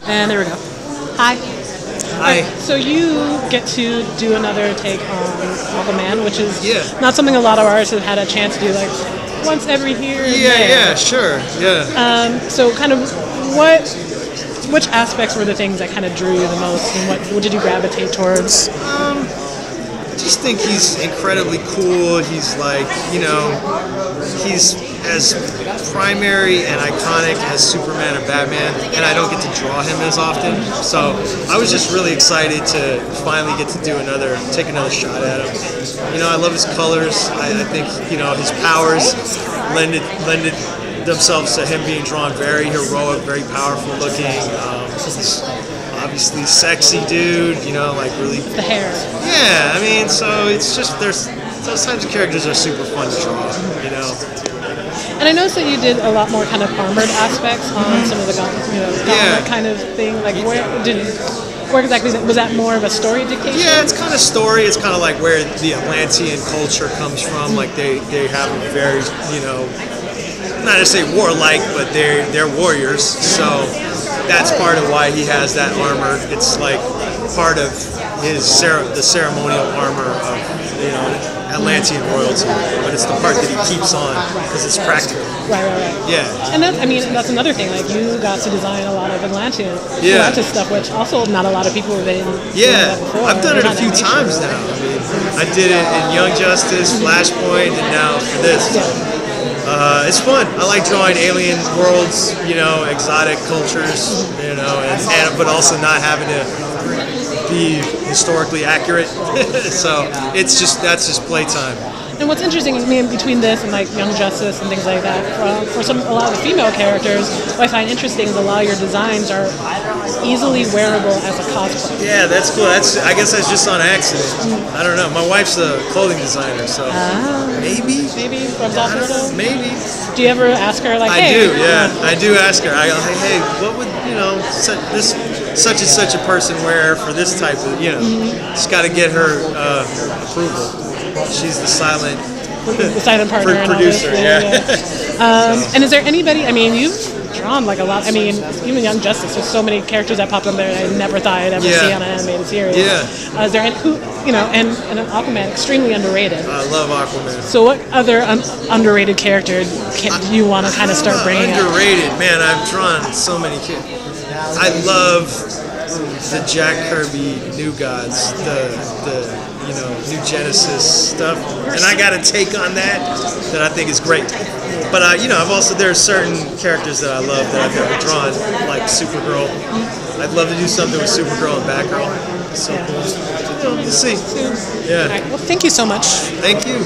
And there we go. Hi. Hi. So you get to do another take on Aquaman, which is Yeah. not something a lot of artists have had a chance to do, like once every here and there. Yeah, sure, yeah. So kind of which aspects were the things that kind of drew you the most, and what did you gravitate towards? I just think he's incredibly cool. He's like, he's as primary and iconic as Superman or Batman, and I don't get to draw him as often. So I was just really excited to finally get to take another shot at him. I love his colors. I think, his powers lended themselves to him being drawn very heroic, very powerful looking. He's obviously sexy dude, like really. The hair. Yeah, I mean, so it's just those types of characters are super fun to draw, And I noticed that you did a lot more kind of armored aspects on some of the gauntlet kind of thing. Like where exactly was that more of a story dictation? Yeah, it's kind of story. It's kind of like where the Atlantean culture comes from. Like they have a very, not to say warlike, but they're warriors. So that's part of why he has that armor. It's like part of the ceremonial armor of Atlantean royalty, but it's the part that he keeps on because it's practical. Right. Yeah. And that's another thing. Like you got to design a lot of Atlantis stuff, which also not a lot of people have been doing that before. I've done it a few times now. I mean, I did it in Young Justice, Flashpoint, and now for this. It's fun. I like drawing alien worlds, exotic cultures, but also not having to be historically accurate. So that's just playtime. And what's interesting is between this and like Young Justice and things like that, for a lot of the female characters, what I find interesting is a lot of your designs are easily wearable as a cosplay. Yeah, that's cool. I guess that's just on accident. I don't know. My wife's a clothing designer, so maybe rubs off a little. Maybe. Do you ever ask her like, I do. Yeah, I do ask her. I go, hey, what would this such and such a person wear for this type of Just got to get her approval. She's the silent partner producer. And is there anybody? I mean, you've drawn like a lot. I mean, even Young Justice. There's so many characters that pop up there that I never thought I'd ever see on an animated series. Yeah. Is there and Aquaman, extremely underrated. I love Aquaman. So, what other underrated character do you want to kind of start bringing up? Underrated, man. I've drawn so many kids. I love the Jack Kirby New Gods, the New Genesis stuff, and I got a take on that I think is great. But there are certain characters that I love that I've never drawn, like Supergirl. I'd love to do something with Supergirl and Batgirl. So cool. We'll see. Yeah. All right. Well, thank you so much. Thank you.